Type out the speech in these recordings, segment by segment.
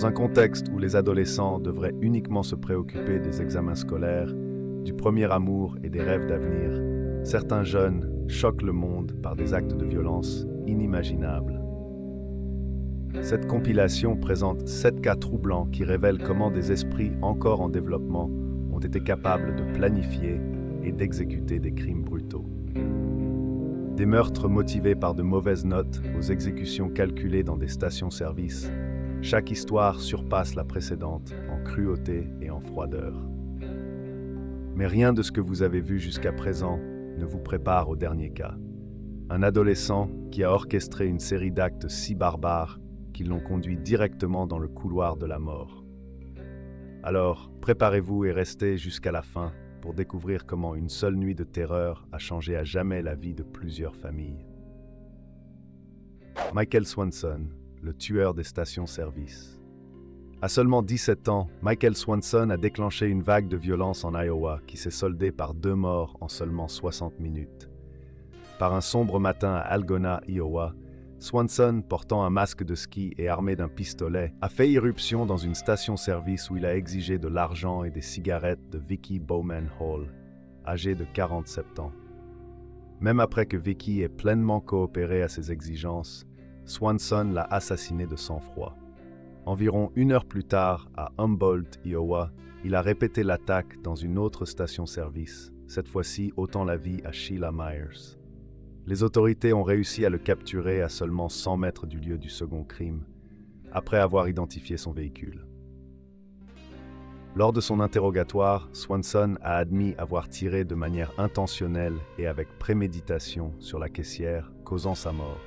Dans un contexte où les adolescents devraient uniquement se préoccuper des examens scolaires, du premier amour et des rêves d'avenir, certains jeunes choquent le monde par des actes de violence inimaginables. Cette compilation présente 7 cas troublants qui révèlent comment des esprits encore en développement ont été capables de planifier et d'exécuter des crimes brutaux. Des meurtres motivés par de mauvaises notes aux exécutions calculées dans des stations-service, chaque histoire surpasse la précédente en cruauté et en froideur. Mais rien de ce que vous avez vu jusqu'à présent ne vous prépare au dernier cas. Un adolescent qui a orchestré une série d'actes si barbares qu'ils l'ont conduit directement dans le couloir de la mort. Alors, préparez-vous et restez jusqu'à la fin pour découvrir comment une seule nuit de terreur a changé à jamais la vie de plusieurs familles. Michael Swanson, le tueur des stations-service. À seulement 17 ans, Michael Swanson a déclenché une vague de violence en Iowa qui s'est soldée par 2 morts en seulement 60 minutes. Par un sombre matin à Algona, Iowa, Swanson, portant un masque de ski et armé d'un pistolet, a fait irruption dans une station-service où il a exigé de l'argent et des cigarettes de Vicky Bowman Hall, âgée de 47 ans. Même après que Vicky ait pleinement coopéré à ses exigences, Swanson l'a assassiné de sang-froid. Environ 1 heure plus tard, à Humboldt, Iowa, il a répété l'attaque dans une autre station-service, cette fois-ci ôtant la vie à Sheila Myers. Les autorités ont réussi à le capturer à seulement 100 mètres du lieu du second crime, après avoir identifié son véhicule. Lors de son interrogatoire, Swanson a admis avoir tiré de manière intentionnelle et avec préméditation sur la caissière, causant sa mort.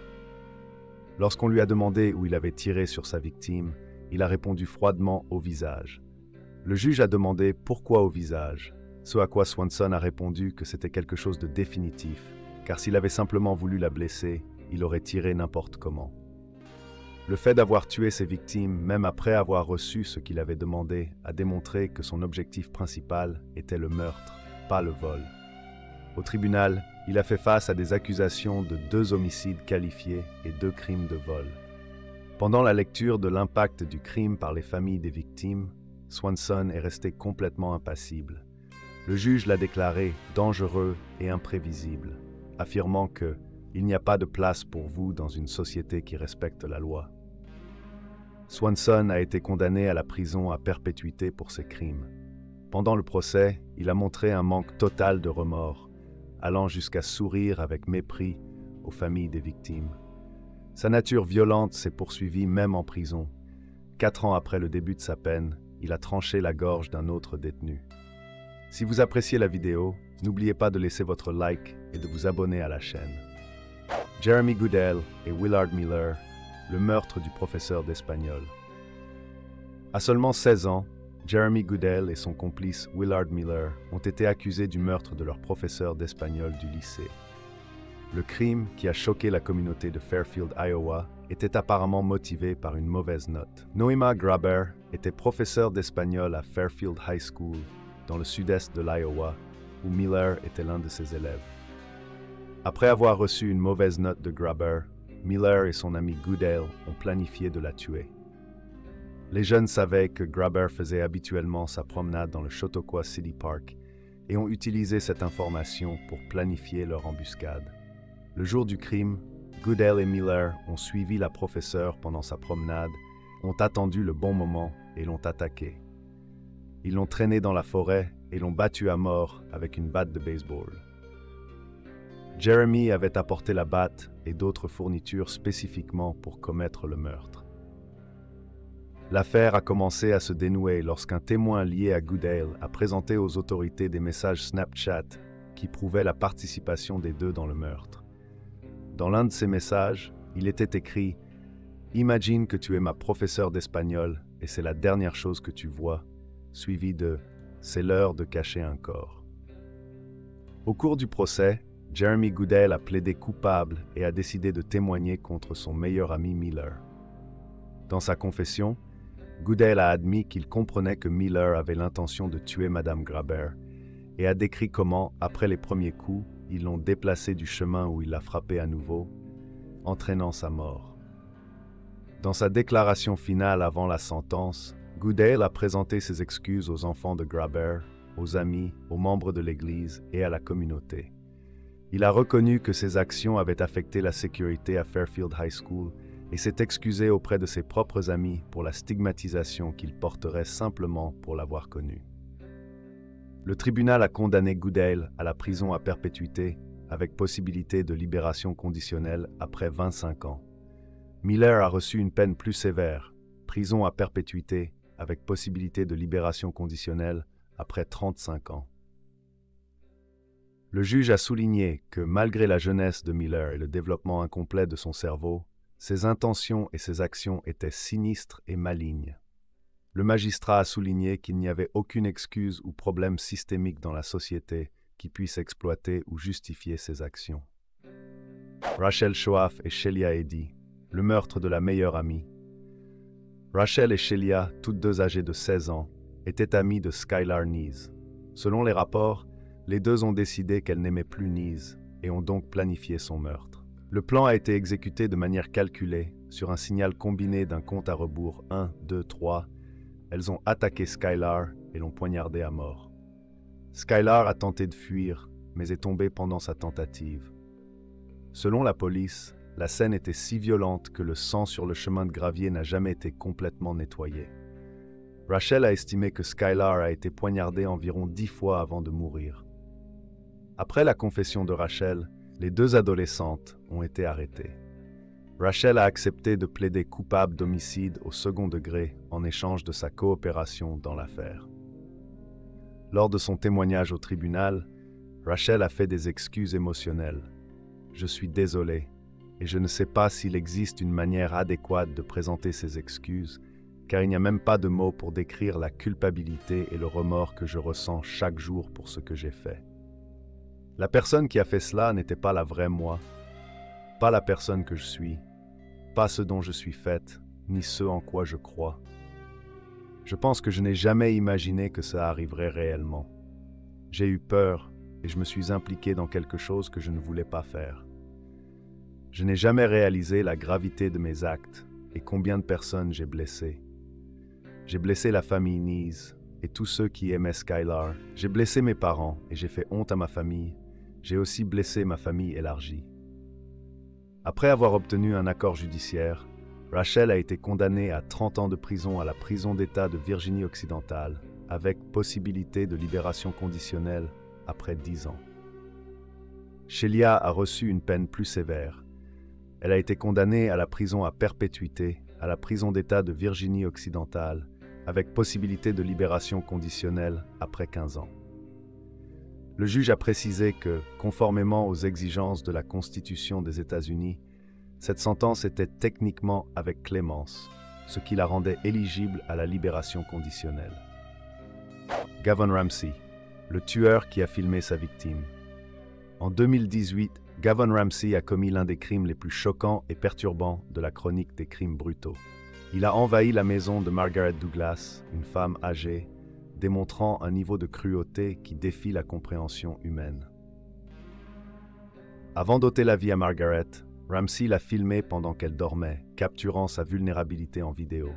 Lorsqu'on lui a demandé où il avait tiré sur sa victime, il a répondu froidement au visage. Le juge a demandé pourquoi au visage, ce à quoi Swanson a répondu que c'était quelque chose de définitif, car s'il avait simplement voulu la blesser, il aurait tiré n'importe comment. Le fait d'avoir tué ses victimes, même après avoir reçu ce qu'il avait demandé, a démontré que son objectif principal était le meurtre, pas le vol. Au tribunal, il a fait face à des accusations de 2 homicides qualifiés et 2 crimes de vol. Pendant la lecture de l'impact du crime par les familles des victimes, Swanson est resté complètement impassible. Le juge l'a déclaré dangereux et imprévisible, affirmant que il n'y a pas de place pour vous dans une société qui respecte la loi. Swanson a été condamné à la prison à perpétuité pour ses crimes. Pendant le procès, il a montré un manque total de remords, allant jusqu'à sourire avec mépris aux familles des victimes. Sa nature violente s'est poursuivie même en prison. 4 ans après le début de sa peine, il a tranché la gorge d'un autre détenu. Si vous appréciez la vidéo, n'oubliez pas de laisser votre like et de vous abonner à la chaîne. Jeremy Goodell et Willard Miller, le meurtre du professeur d'espagnol. À seulement 16 ans, Jeremy Goodell et son complice Willard Miller ont été accusés du meurtre de leur professeur d'espagnol du lycée. Le crime, qui a choqué la communauté de Fairfield, Iowa, était apparemment motivé par une mauvaise note. Noema Graber était professeur d'espagnol à Fairfield High School, dans le sud-est de l'Iowa, où Miller était l'un de ses élèves. Après avoir reçu une mauvaise note de Graber, Miller et son ami Goodell ont planifié de la tuer. Les jeunes savaient que Graber faisait habituellement sa promenade dans le Chautauqua City Park et ont utilisé cette information pour planifier leur embuscade. Le jour du crime, Goodell et Miller ont suivi la professeure pendant sa promenade, ont attendu le bon moment et l'ont attaquée. Ils l'ont traînée dans la forêt et l'ont battue à mort avec une batte de baseball. Jeremy avait apporté la batte et d'autres fournitures spécifiquement pour commettre le meurtre. L'affaire a commencé à se dénouer lorsqu'un témoin lié à Goodell a présenté aux autorités des messages Snapchat qui prouvaient la participation des deux dans le meurtre. Dans l'un de ces messages, il était écrit « Imagine que tu es ma professeure d'espagnol et c'est la dernière chose que tu vois », suivi de « C'est l'heure de cacher un corps ». Au cours du procès, Jeremy Goodell a plaidé coupable et a décidé de témoigner contre son meilleur ami Miller. Dans sa confession, Goodell a admis qu'il comprenait que Miller avait l'intention de tuer Madame Graber et a décrit comment, après les premiers coups, ils l'ont déplacé du chemin où il l'a frappé à nouveau, entraînant sa mort. Dans sa déclaration finale avant la sentence, Goodale a présenté ses excuses aux enfants de Grabber, aux amis, aux membres de l'Église et à la communauté. Il a reconnu que ses actions avaient affecté la sécurité à Fairfield High School et s'est excusé auprès de ses propres amis pour la stigmatisation qu'il porterait simplement pour l'avoir connu. Le tribunal a condamné Goodale à la prison à perpétuité avec possibilité de libération conditionnelle après 25 ans. Miller a reçu une peine plus sévère, prison à perpétuité avec possibilité de libération conditionnelle après 35 ans. Le juge a souligné que malgré la jeunesse de Miller et le développement incomplet de son cerveau, ses intentions et ses actions étaient sinistres et malignes. Le magistrat a souligné qu'il n'y avait aucune excuse ou problème systémique dans la société qui puisse exploiter ou justifier ses actions. Rachel Shoaf et Shelia Eddy, le meurtre de la meilleure amie. Rachel et Shelia, toutes deux âgées de 16 ans, étaient amies de Skylar Neese. Selon les rapports, les deux ont décidé qu'elle n'aimait plus Neese et ont donc planifié son meurtre. Le plan a été exécuté de manière calculée, sur un signal combiné d'un compte à rebours 1, 2, 3. Elles ont attaqué Skylar et l'ont poignardé à mort. Skylar a tenté de fuir, mais est tombée pendant sa tentative. Selon la police, la scène était si violente que le sang sur le chemin de gravier n'a jamais été complètement nettoyé. Rachel a estimé que Skylar a été poignardée environ 10 fois avant de mourir. Après la confession de Rachel, les deux adolescentes ont été arrêtées. Rachel a accepté de plaider coupable d'homicide au second degré en échange de sa coopération dans l'affaire. Lors de son témoignage au tribunal, Rachel a fait des excuses émotionnelles. « Je suis désolé, et je ne sais pas s'il existe une manière adéquate de présenter ces excuses, car il n'y a même pas de mots pour décrire la culpabilité et le remords que je ressens chaque jour pour ce que j'ai fait. La personne qui a fait cela n'était pas la vraie moi, pas la personne que je suis, pas ce dont je suis faite, ni ce en quoi je crois. Je pense que je n'ai jamais imaginé que ça arriverait réellement. J'ai eu peur et je me suis impliqué dans quelque chose que je ne voulais pas faire. Je n'ai jamais réalisé la gravité de mes actes et combien de personnes j'ai blessées. J'ai blessé la famille Neese et tous ceux qui aimaient Skylar. J'ai blessé mes parents et j'ai fait honte à ma famille. J'ai aussi blessé ma famille élargie. Après avoir obtenu un accord judiciaire, Rachel a été condamnée à 30 ans de prison à la prison d'État de Virginie-Occidentale, avec possibilité de libération conditionnelle après 10 ans. Shelia a reçu une peine plus sévère. Elle a été condamnée à la prison à perpétuité à la prison d'État de Virginie-Occidentale, avec possibilité de libération conditionnelle après 15 ans. Le juge a précisé que, conformément aux exigences de la Constitution des États-Unis, cette sentence était techniquement avec clémence, ce qui la rendait éligible à la libération conditionnelle. Gavon Ramsey, le tueur qui a filmé sa victime. En 2018, Gavon Ramsey a commis l'un des crimes les plus choquants et perturbants de la chronique des crimes brutaux. Il a envahi la maison de Margaret Douglas, une femme âgée, démontrant un niveau de cruauté qui défie la compréhension humaine. Avant d'ôter la vie à Margaret, Ramsey l'a filmée pendant qu'elle dormait, capturant sa vulnérabilité en vidéo.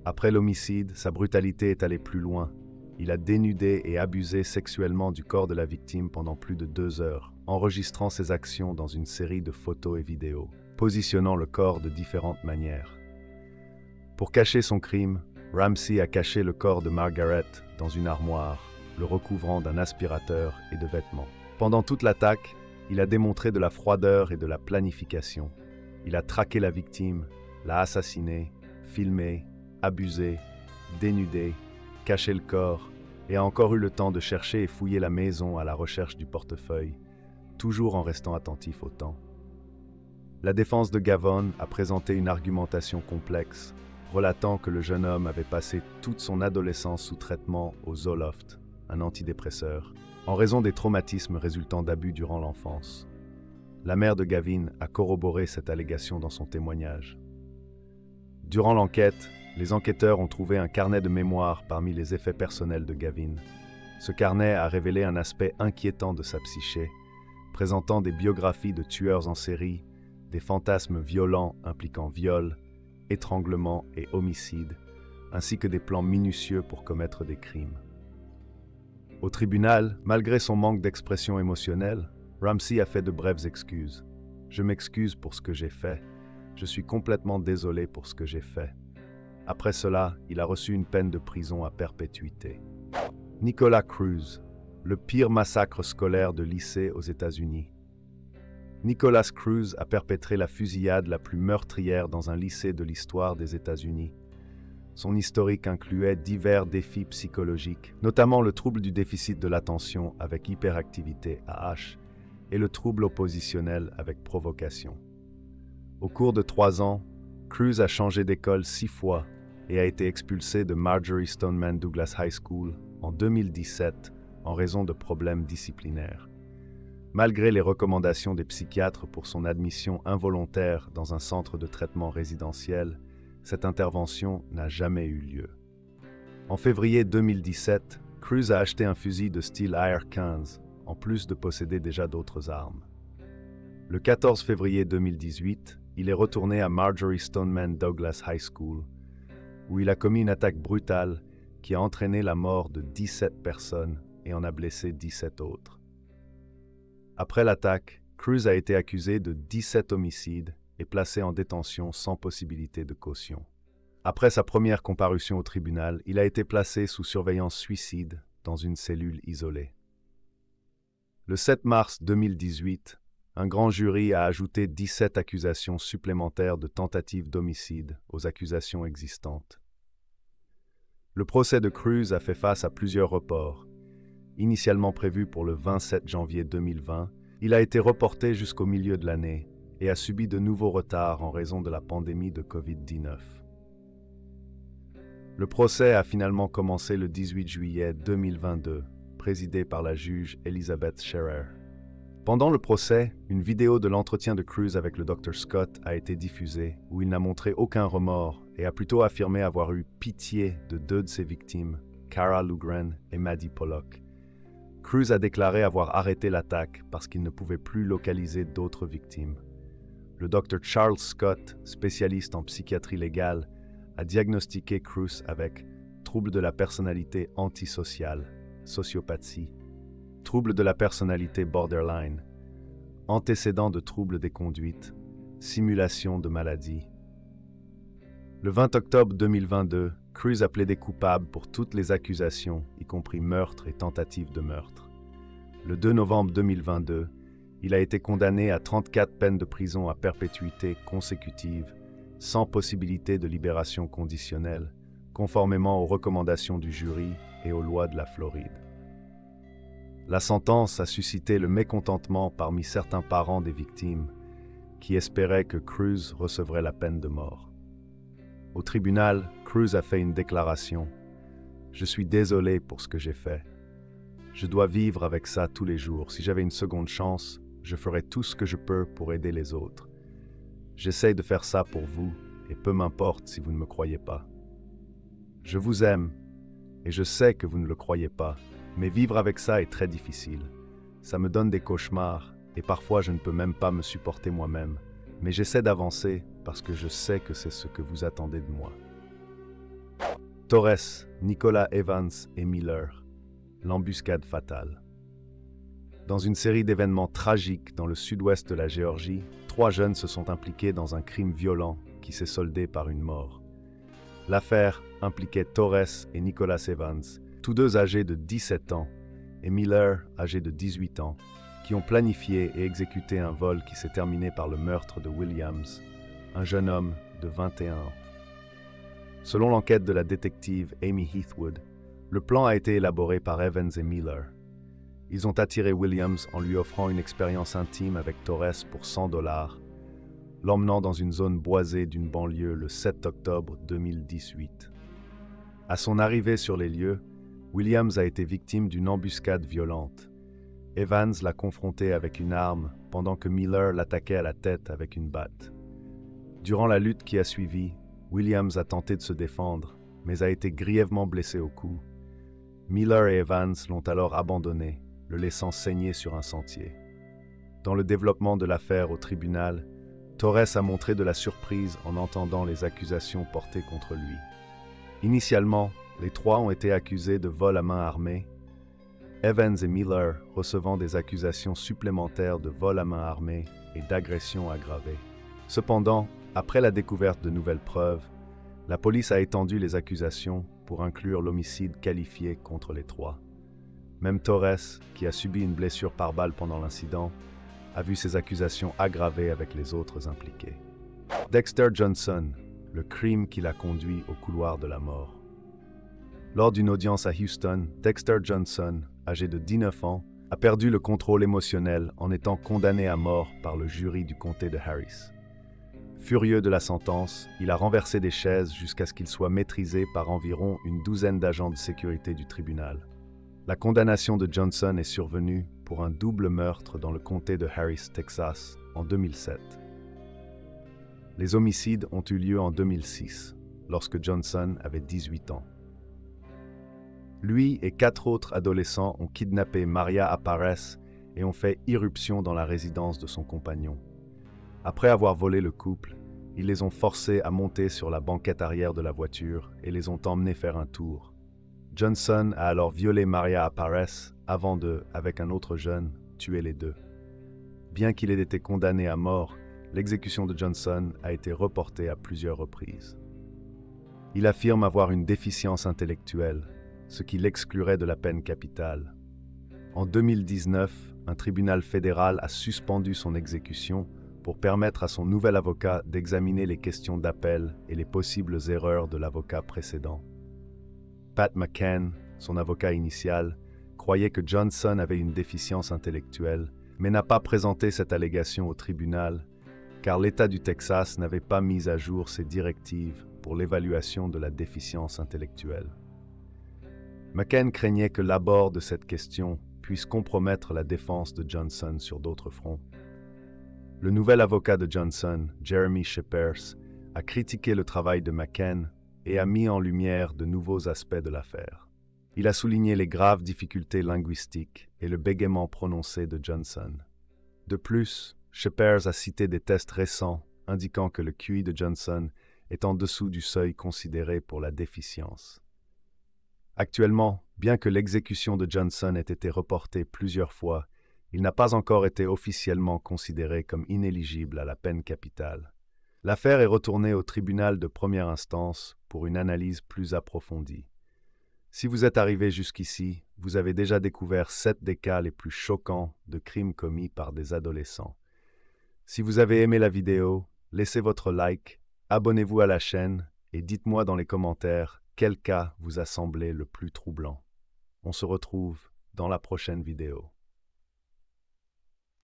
Après l'homicide, sa brutalité est allée plus loin. Il a dénudé et abusé sexuellement du corps de la victime pendant plus de 2 heures, enregistrant ses actions dans une série de photos et vidéos, positionnant le corps de différentes manières. Pour cacher son crime, Ramsey a caché le corps de Margaret dans une armoire, le recouvrant d'un aspirateur et de vêtements. Pendant toute l'attaque, il a démontré de la froideur et de la planification. Il a traqué la victime, l'a assassinée, filmé, abusé, dénudé, caché le corps et a encore eu le temps de chercher et fouiller la maison à la recherche du portefeuille, toujours en restant attentif au temps. La défense de Gavon a présenté une argumentation complexe, relatant que le jeune homme avait passé toute son adolescence sous traitement au Zoloft, un antidépresseur, en raison des traumatismes résultant d'abus durant l'enfance. La mère de Gavin a corroboré cette allégation dans son témoignage. Durant l'enquête, les enquêteurs ont trouvé un carnet de mémoire parmi les effets personnels de Gavin. Ce carnet a révélé un aspect inquiétant de sa psyché, présentant des biographies de tueurs en série, des fantasmes violents impliquant viol, étranglement et homicide, ainsi que des plans minutieux pour commettre des crimes. Au tribunal, malgré son manque d'expression émotionnelle, Ramsey a fait de brèves excuses. « Je m'excuse pour ce que j'ai fait. Je suis complètement désolé pour ce que j'ai fait. » Après cela, il a reçu une peine de prison à perpétuité. Nicholas Cruz, le pire massacre scolaire de lycée aux États-Unis. Nicholas Cruz a perpétré la fusillade la plus meurtrière dans un lycée de l'histoire des États-Unis. Son historique incluait divers défis psychologiques, notamment le trouble du déficit de l'attention avec hyperactivité AH et le trouble oppositionnel avec provocation. Au cours de 3 ans, Cruz a changé d'école 6 fois et a été expulsé de Marjory Stoneman Douglas High School en 2017 en raison de problèmes disciplinaires. Malgré les recommandations des psychiatres pour son admission involontaire dans un centre de traitement résidentiel, cette intervention n'a jamais eu lieu. En février 2017, Cruz a acheté un fusil de style AR-15, en plus de posséder déjà d'autres armes. Le 14 février 2018, il est retourné à Marjory Stoneman Douglas High School, où il a commis une attaque brutale qui a entraîné la mort de 17 personnes et en a blessé 17 autres. Après l'attaque, Cruz a été accusé de 17 homicides et placé en détention sans possibilité de caution. Après sa première comparution au tribunal, il a été placé sous surveillance suicide dans une cellule isolée. Le 7 mars 2018, un grand jury a ajouté 17 accusations supplémentaires de tentative d'homicide aux accusations existantes. Le procès de Cruz a fait face à plusieurs reports. Initialement prévu pour le 27 janvier 2020, il a été reporté jusqu'au milieu de l'année et a subi de nouveaux retards en raison de la pandémie de COVID-19. Le procès a finalement commencé le 18 juillet 2022, présidé par la juge Elizabeth Scherer. Pendant le procès, une vidéo de l'entretien de Cruz avec le Dr Scott a été diffusée, où il n'a montré aucun remords et a plutôt affirmé avoir eu pitié de 2 de ses victimes, Cara Loughran et Maddie Pollock. Cruz a déclaré avoir arrêté l'attaque parce qu'il ne pouvait plus localiser d'autres victimes. Le Dr Charles Scott, spécialiste en psychiatrie légale, a diagnostiqué Cruz avec trouble de la personnalité antisociale, sociopathie, trouble de la personnalité borderline, antécédent de troubles des conduites, simulation de maladie. Le 20 octobre 2022, Cruz a plaidé coupable pour toutes les accusations, y compris meurtre et tentative de meurtre. Le 2 novembre 2022, il a été condamné à 34 peines de prison à perpétuité consécutive, sans possibilité de libération conditionnelle, conformément aux recommandations du jury et aux lois de la Floride. La sentence a suscité le mécontentement parmi certains parents des victimes, qui espéraient que Cruz recevrait la peine de mort. Au tribunal, Cruz a fait une déclaration. « Je suis désolé pour ce que j'ai fait. Je dois vivre avec ça tous les jours. Si j'avais une seconde chance, je ferais tout ce que je peux pour aider les autres. J'essaye de faire ça pour vous, et peu m'importe si vous ne me croyez pas. Je vous aime, et je sais que vous ne le croyez pas, mais vivre avec ça est très difficile. Ça me donne des cauchemars, et parfois je ne peux même pas me supporter moi-même. Mais j'essaie d'avancer parce que je sais que c'est ce que vous attendez de moi. » Torres, Nicholas Evans et Miller. L'embuscade fatale. Dans une série d'événements tragiques dans le sud-ouest de la Géorgie, 3 jeunes se sont impliqués dans un crime violent qui s'est soldé par une mort. L'affaire impliquait Torres et Nicholas Evans, tous deux âgés de 17 ans, et Miller, âgé de 18 ans, qui ont planifié et exécuté un vol qui s'est terminé par le meurtre de Williams, un jeune homme de 21 ans. Selon l'enquête de la détective Amy Heathwood, le plan a été élaboré par Evans et Miller. Ils ont attiré Williams en lui offrant une expérience intime avec Torres pour $100, l'emmenant dans une zone boisée d'une banlieue le 7 octobre 2018. À son arrivée sur les lieux, Williams a été victime d'une embuscade violente. Evans l'a confronté avec une arme pendant que Miller l'attaquait à la tête avec une batte. Durant la lutte qui a suivi, Williams a tenté de se défendre, mais a été grièvement blessé au cou. Miller et Evans l'ont alors abandonné, le laissant saigner sur un sentier. Dans le développement de l'affaire au tribunal, Torres a montré de la surprise en entendant les accusations portées contre lui. Initialement, les trois ont été accusés de vol à main armée, Evans et Miller recevant des accusations supplémentaires de vol à main armée et d'agression aggravée. Cependant, après la découverte de nouvelles preuves, la police a étendu les accusations pour inclure l'homicide qualifié contre les trois. Même Torres, qui a subi une blessure par balle pendant l'incident, a vu ses accusations aggravées avec les autres impliqués. Dexter Johnson, le crime qui l'a conduit au couloir de la mort. Lors d'une audience à Houston, Dexter Johnson, âgé de 19 ans, a perdu le contrôle émotionnel en étant condamné à mort par le jury du comté de Harris. Furieux de la sentence, il a renversé des chaises jusqu'à ce qu'il soit maîtrisé par environ une douzaine d'agents de sécurité du tribunal. La condamnation de Johnson est survenue pour un double meurtre dans le comté de Harris, Texas, en 2007. Les homicides ont eu lieu en 2006, lorsque Johnson avait 18 ans. Lui et 4 autres adolescents ont kidnappé Maria Aparez et ont fait irruption dans la résidence de son compagnon. Après avoir volé le couple, ils les ont forcés à monter sur la banquette arrière de la voiture et les ont emmenés faire un tour. Johnson a alors violé Maria Aparez avant de, avec un autre jeune, tuer les deux. Bien qu'il ait été condamné à mort, l'exécution de Johnson a été reportée à plusieurs reprises. Il affirme avoir une déficience intellectuelle, ce qui l'exclurait de la peine capitale. En 2019, un tribunal fédéral a suspendu son exécution pour permettre à son nouvel avocat d'examiner les questions d'appel et les possibles erreurs de l'avocat précédent. Pat McCann, son avocat initial, croyait que Johnson avait une déficience intellectuelle, mais n'a pas présenté cette allégation au tribunal, car l'État du Texas n'avait pas mis à jour ses directives pour l'évaluation de la déficience intellectuelle. McCann craignait que l'abord de cette question puisse compromettre la défense de Johnson sur d'autres fronts. Le nouvel avocat de Johnson, Jeremy Shepers, a critiqué le travail de McCann et a mis en lumière de nouveaux aspects de l'affaire. Il a souligné les graves difficultés linguistiques et le bégaiement prononcé de Johnson. De plus, Shepers a cité des tests récents indiquant que le QI de Johnson est en dessous du seuil considéré pour la déficience. Actuellement, bien que l'exécution de Johnson ait été reportée plusieurs fois, il n'a pas encore été officiellement considéré comme inéligible à la peine capitale. L'affaire est retournée au tribunal de première instance pour une analyse plus approfondie. Si vous êtes arrivé jusqu'ici, vous avez déjà découvert 7 des cas les plus choquants de crimes commis par des adolescents. Si vous avez aimé la vidéo, laissez votre like, abonnez-vous à la chaîne et dites-moi dans les commentaires quel cas vous a semblé le plus troublant. On se retrouve dans la prochaine vidéo.